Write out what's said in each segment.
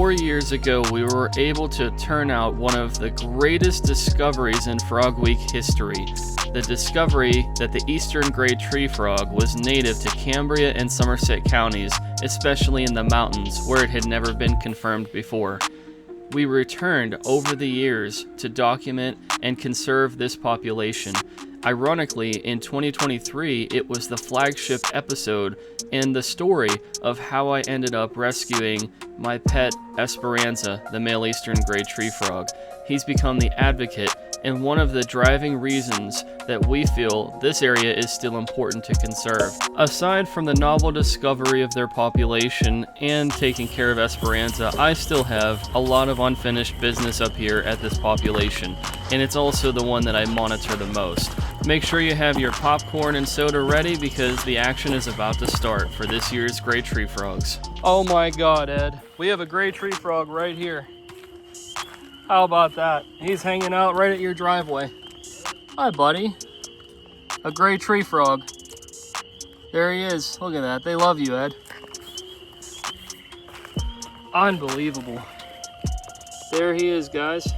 4 years ago, we were able to turn out one of the greatest discoveries in Frog Week history. The discovery that the eastern gray tree frog was native to Cambria and Somerset counties, especially in the mountains where it had never been confirmed before. We returned over the years to document and conserve this population. Ironically, in 2023, it was the flagship episode and the story of how I ended up rescuing my pet Esperanza, the male eastern gray tree frog. He's become the advocate and one of the driving reasons that we feel this area is still important to conserve. Aside from the novel discovery of their population and taking care of Esperanza, I still have a lot of unfinished business up here at this population, and it's also the one that I monitor the most. Make sure you have your popcorn and soda ready because the action is about to start for this year's gray tree frogs. Oh my God, Ed, we have a gray tree frog right here. How about that? He's hanging out right at your driveway. Hi, buddy. A gray tree frog. There he is. Look at that. They love you, Ed. Unbelievable. There he is, guys.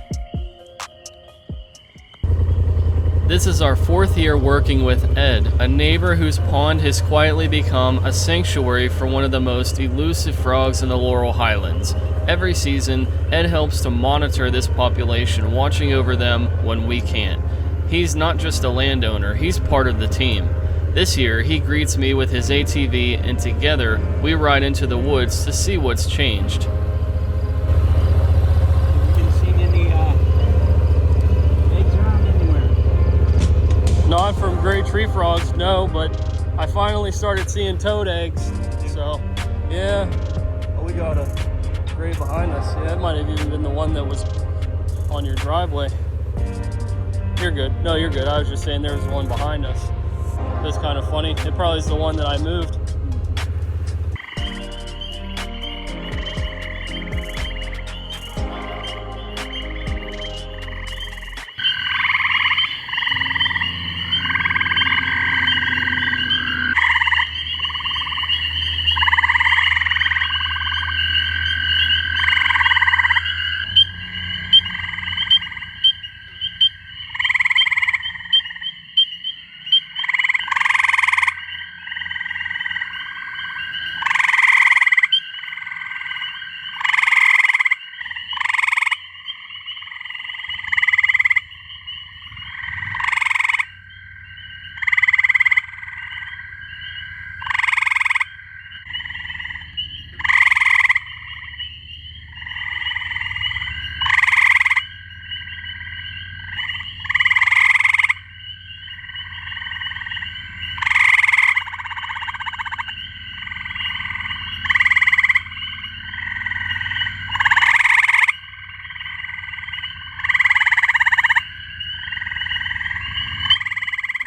This is our 4th year working with Ed, a neighbor whose pond has quietly become a sanctuary for one of the most elusive frogs in the Laurel Highlands. Every season, Ed helps to monitor this population, watching over them when we can't. He's not just a landowner, he's part of the team. This year, he greets me with his ATV, and together, we ride into the woods to see what's changed. Not from gray tree frogs, no, but I finally started seeing toad eggs. So, yeah. Oh, we got a gray behind us. Yeah, it might have even been the one that was on your driveway. You're good. No, you're good. I was just saying there was one behind us. That's kind of funny. It probably is the one that I moved.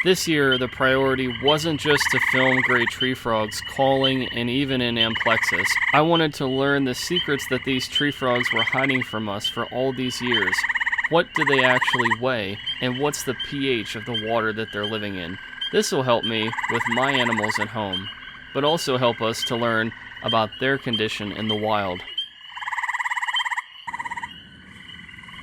This year, the priority wasn't just to film gray tree frogs calling and even in amplexus. I wanted to learn the secrets that these tree frogs were hiding from us for all these years. What do they actually weigh, and what's the pH of the water that they're living in? This will help me with my animals at home, but also help us to learn about their condition in the wild.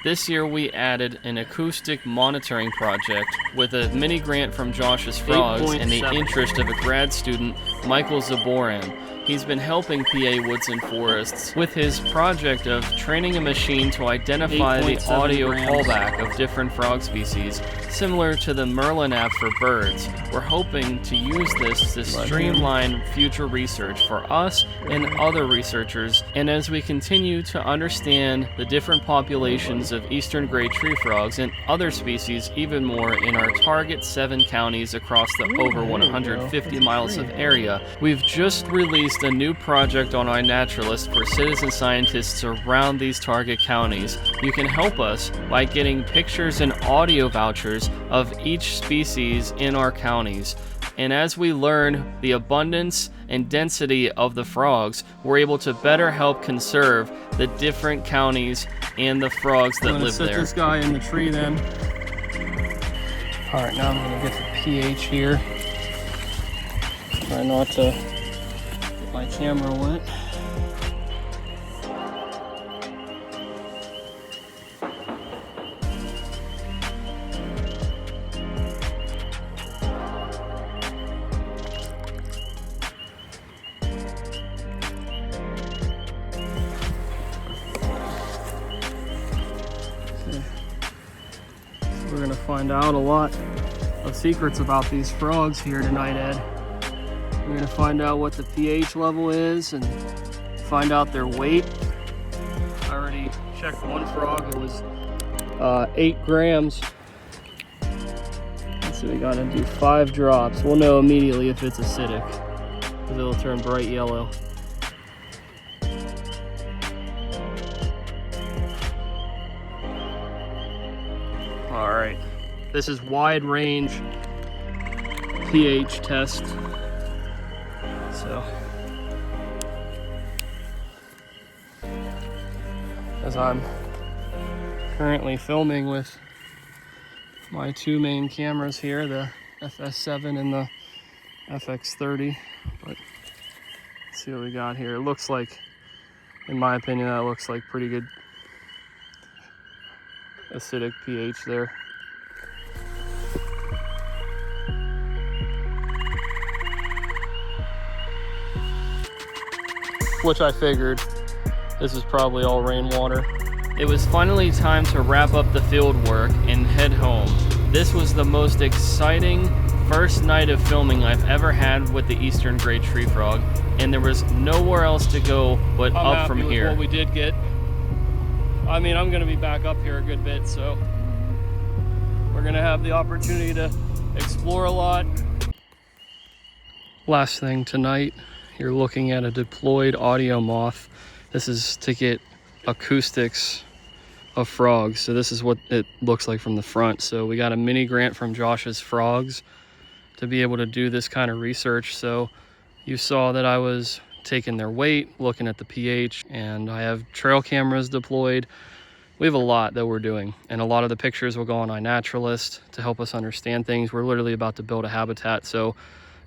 This year we added an acoustic monitoring project with a mini grant from Josh's Frogs and the interest of a grad student, Michael Zaboran. He's been helping PA Woods and Forests with his project of training a machine to identify the audio callback of different frog species, similar to the Merlin app for birds. We're hoping to use this to streamline future research for us and other researchers, and as we continue to understand the different populations of eastern gray tree frogs and other species even more in our target 7 counties across the over 150 miles of area, we've just released a new project on iNaturalist for citizen scientists around these target counties. You can help us by getting pictures and audio vouchers of each species in our counties. And as we learn the abundance and density of the frogs, we're able to better help conserve the different counties and the frogs that live there. Set this guy in the tree then. All right, now I'm gonna get the pH here. Try not to get my camera wet. find out a lot of secrets about these frogs here tonight, Ed. We're gonna find out what the pH level is and find out their weight. I already checked one frog, it was 8 grams. So we gotta do 5 drops. We'll know immediately if it's acidic, because it'll turn bright yellow. All right, this is wide range pH test. So, as I'm currently filming with my 2 main cameras here, the FS7 and the FX30, but let's see what we got here. It looks like, in my opinion, that looks like pretty good acidic pH there. Which I figured, this is probably all rainwater. It was finally time to wrap up the field work and head home. This was the most exciting first night of filming I've ever had with the eastern gray tree frog, and there was nowhere else to go but up from here. What we did get. I mean, I'm gonna be back up here a good bit, so we're gonna have the opportunity to explore a lot. Last thing tonight, you're looking at a deployed audio moth. This is to get acoustics of frogs. So this is what it looks like from the front. So we got a mini grant from Josh's Frogs to be able to do this kind of research. So you saw that I was taking their weight, looking at the pH, and I have trail cameras deployed. We have a lot that we're doing, and a lot of the pictures will go on iNaturalist to help us understand things. We're literally about to build a habitat. So,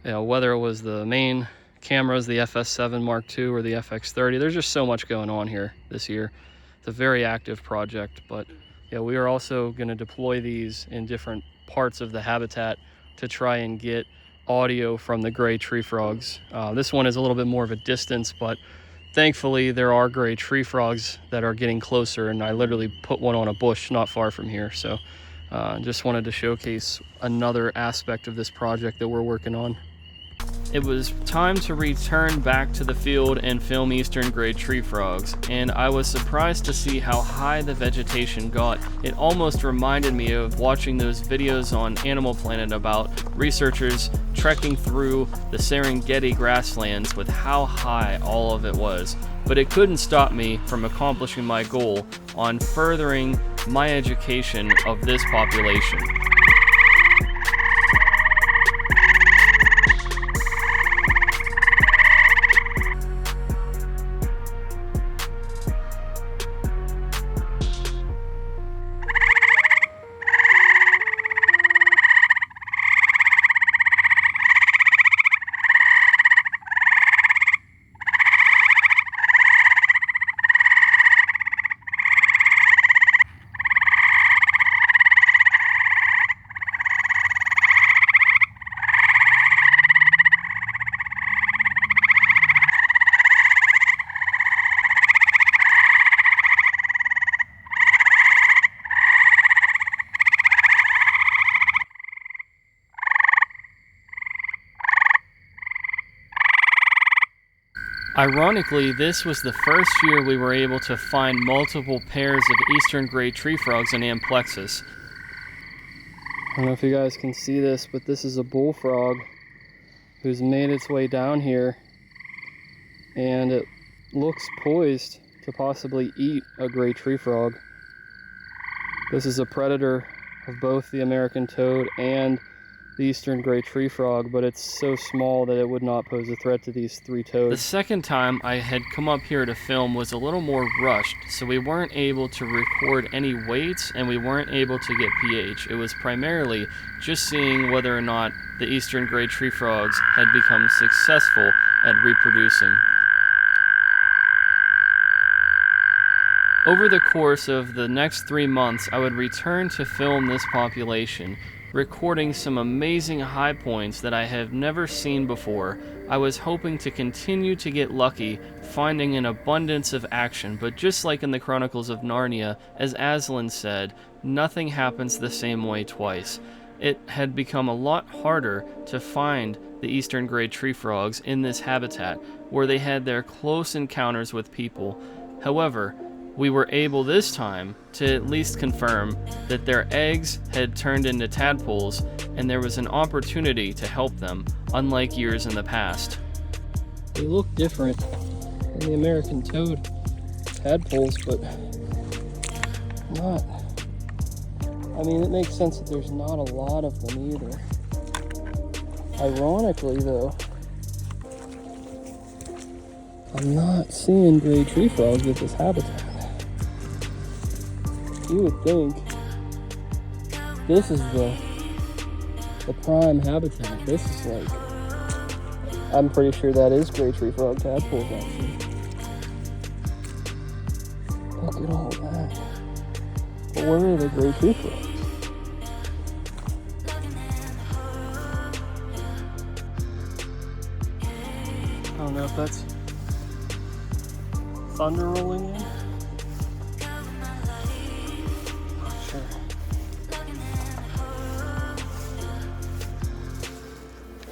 you know, whether it was the main cameras, the FS7 Mark II or the FX30, there's just so much going on here this year. It's a very active project, but yeah, we are also going to deploy these in different parts of the habitat to try and get audio from the gray tree frogs. This one is a little bit more of a distance, but thankfully there are gray tree frogs that are getting closer, and I literally put one on a bush not far from here. So just wanted to showcase another aspect of this project that we're working on. It was time to return back to the field and film eastern gray tree frogs, and I was surprised to see how high the vegetation got. It almost reminded me of watching those videos on Animal Planet about researchers trekking through the Serengeti grasslands with how high all of it was. But it couldn't stop me from accomplishing my goal on furthering my education of this population. Ironically, this was the first year we were able to find multiple pairs of eastern gray tree frogs in Amplexus. I don't know if you guys can see this, but this is a bullfrog who's made its way down here, and it looks poised to possibly eat a gray tree frog. This is a predator of both the American toad and the eastern gray tree frog, but it's so small that it would not pose a threat to these 3 toads. The second time I had come up here to film was a little more rushed, so we weren't able to record any weights and we weren't able to get pH. It was primarily just seeing whether or not the eastern gray tree frogs had become successful at reproducing. Over the course of the next 3 months, I would return to film this population. recording some amazing high points that I have never seen before. I was hoping to continue to get lucky, finding an abundance of action, but just like in the Chronicles of Narnia, as Aslan said, nothing happens the same way twice. It had become a lot harder to find the eastern grey tree frogs in this habitat, where they had their close encounters with people. However, we were able this time to at least confirm that their eggs had turned into tadpoles, and there was an opportunity to help them, unlike years in the past. They look different than the American toad tadpoles, but not. I mean, it makes sense that there's not a lot of them either. Ironically, though, I'm not seeing gray tree frogs at this habitat. You would think this is the prime habitat. This is like, I'm pretty sure that is gray tree frog tadpoles actually. Look at all that. But where are the gray tree frogs? I don't know if that's thunder rolling in.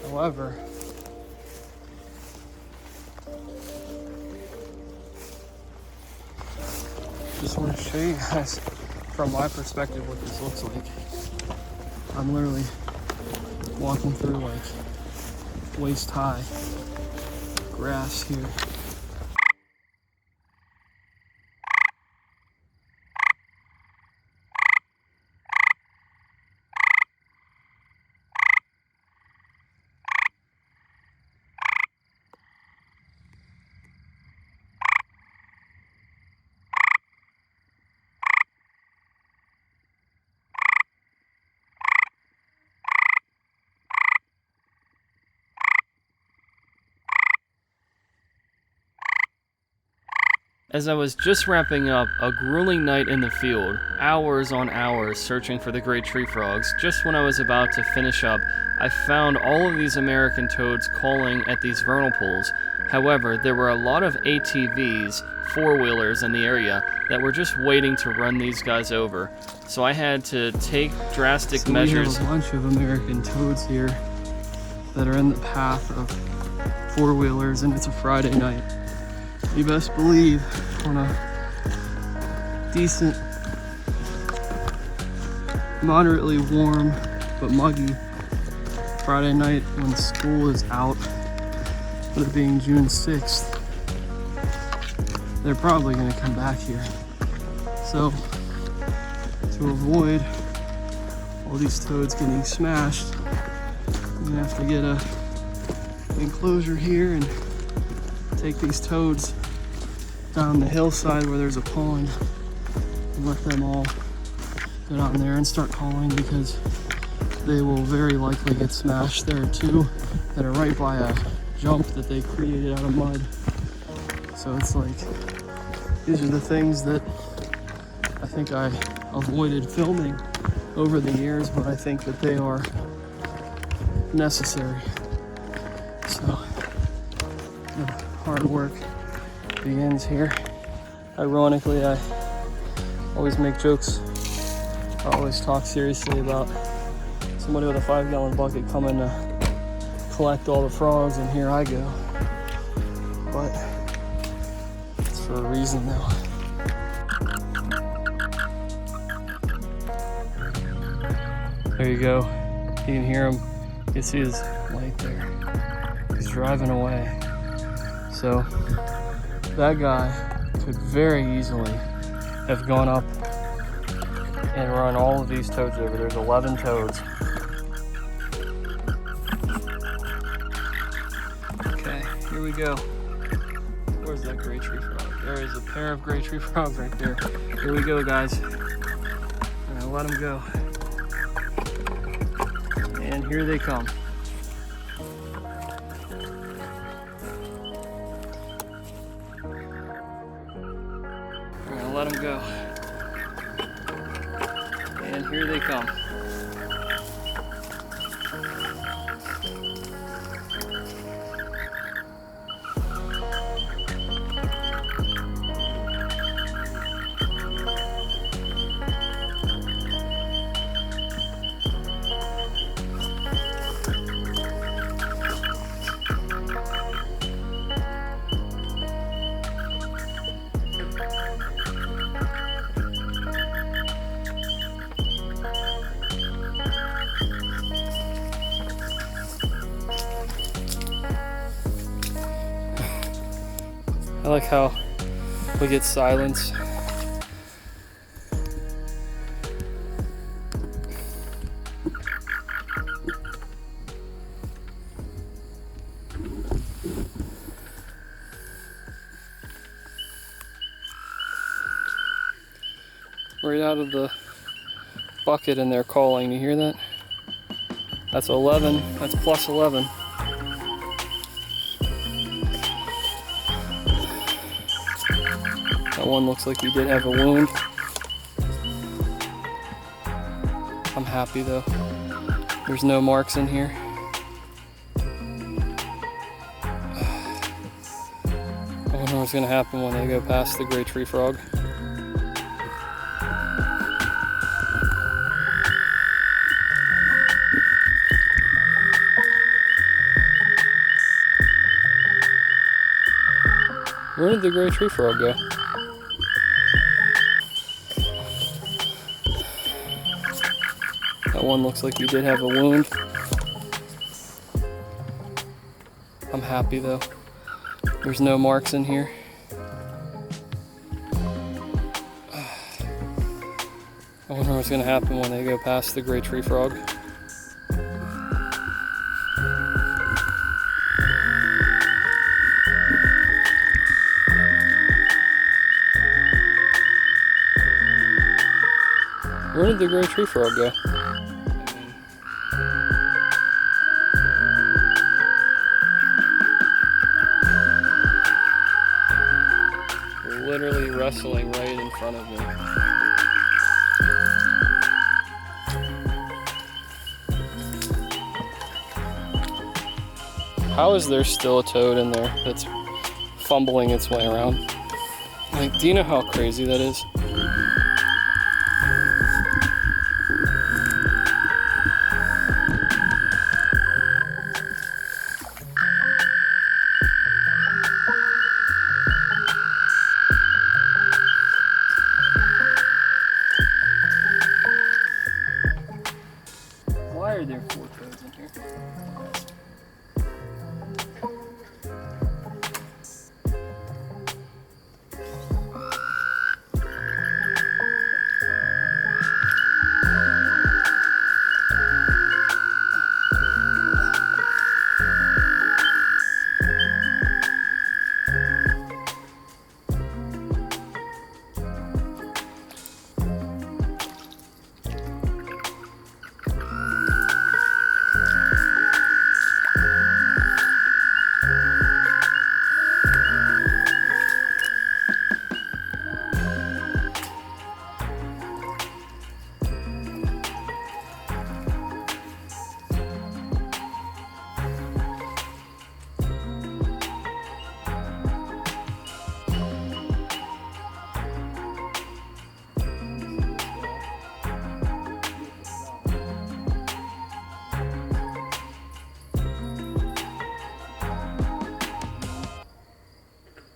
However, just want to show you guys from my perspective what this looks like. I'm literally walking through like waist high grass here. As I was just wrapping up a grueling night in the field, hours on hours searching for the great tree frogs, just when I was about to finish up, I found all of these American toads calling at these vernal pools. However, there were a lot of ATVs, four-wheelers in the area that were just waiting to run these guys over. So I had to take drastic measures. We have a bunch of American toads here that are in the path of four-wheelers, and it's a Friday night. You best believe on a decent, moderately warm but muggy Friday night when school is out, with it being June 6th, they're probably going to come back here. So, to avoid all these toads getting smashed, I'm going to have to get an enclosure here and take these toads down the hillside where there's a pond and let them all get on there and start calling, because they will very likely get smashed. There are two that are right by a jump that they created out of mud. So it's like, these are the things that I think I avoided filming over the years, but I think that they are necessary. So the hard work begins here. Ironically, I always make jokes. I always talk seriously about somebody with a 5-gallon bucket coming to collect all the frogs, and here I go. But it's for a reason though. There you go. You can hear him. You can see his light there. He's driving away. So that guy could very easily have gone up and run all of these toads over. There's 11 toads. Okay, here we go. Where's that gray tree frog? There is a pair of gray tree frogs right there. Here we go, guys. I'm gonna let them go. And here they come. Let them go. And here they come. I like how we get silence. Right out of the bucket and they're calling. You hear that? That's 11. That's plus 11. That one looks like he did have a wound. I'm happy though. There's no marks in here. I wonder what's gonna happen when they go past the gray tree frog. Where did the gray tree frog go? That one looks like he did have a wound. I'm happy though. There's no marks in here. I wonder what's gonna happen when they go past the gray tree frog. Where did the gray tree frog go? They're literally wrestling right in front of me. How is there still a toad in there that's fumbling its way around? Like, do you know how crazy that is? Why are there 4 toads in here?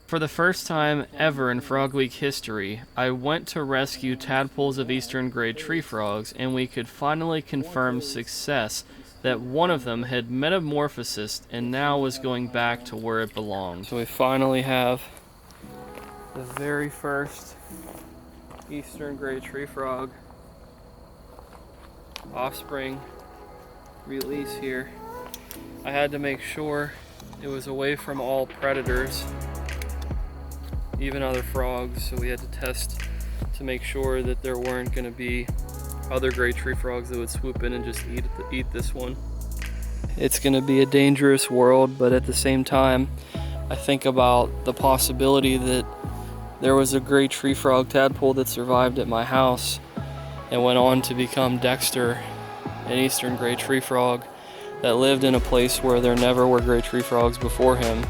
For the first time ever in Frog Week history, I went to rescue tadpoles of eastern gray tree frogs, and we could finally confirm success that one of them had metamorphosed and now was going back to where it belonged. So we finally have the very first eastern gray tree frog offspring release here. I had to make sure it was away from all predators, even other frogs, so we had to test to make sure that there weren't going to be other gray tree frogs that would swoop in and just eat this one. It's going to be a dangerous world, but at the same time, I think about the possibility that there was a gray tree frog tadpole that survived at my house and went on to become Dexter, an eastern gray tree frog that lived in a place where there never were gray tree frogs before him.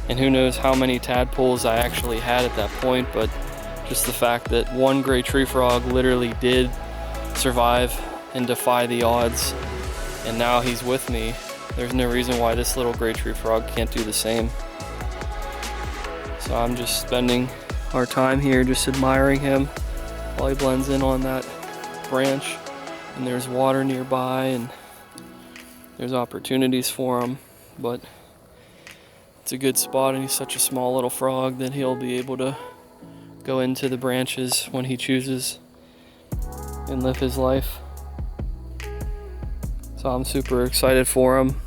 And who knows how many tadpoles I actually had at that point, but just the fact that one gray tree frog literally did survive and defy the odds, and now he's with me. There's no reason why this little gray tree frog can't do the same. So I'm just spending our time here just admiring him while he blends in on that branch, and there's water nearby and there's opportunities for him, but It's a good spot, and he's such a small little frog that he'll be able to go into the branches when he chooses and live his life. So I'm super excited for him.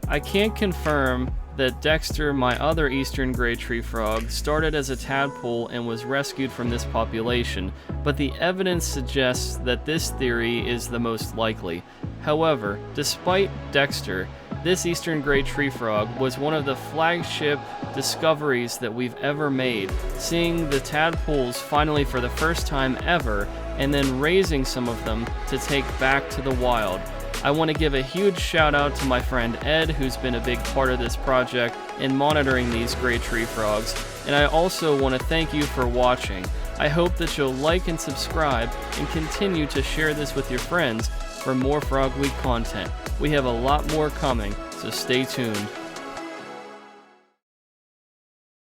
I can't confirm that Dexter, my other eastern gray tree frog, started as a tadpole and was rescued from this population, but the evidence suggests that this theory is the most likely. However, despite Dexter, this eastern gray tree frog was one of the flagship discoveries that we've ever made, seeing the tadpoles finally for the first time ever, and then raising some of them to take back to the wild. I want to give a huge shout out to my friend Ed, who's been a big part of this project in monitoring these gray tree frogs, and I also want to thank you for watching. I hope that you'll like and subscribe and continue to share this with your friends for more Frog Week content. We have a lot more coming, so stay tuned.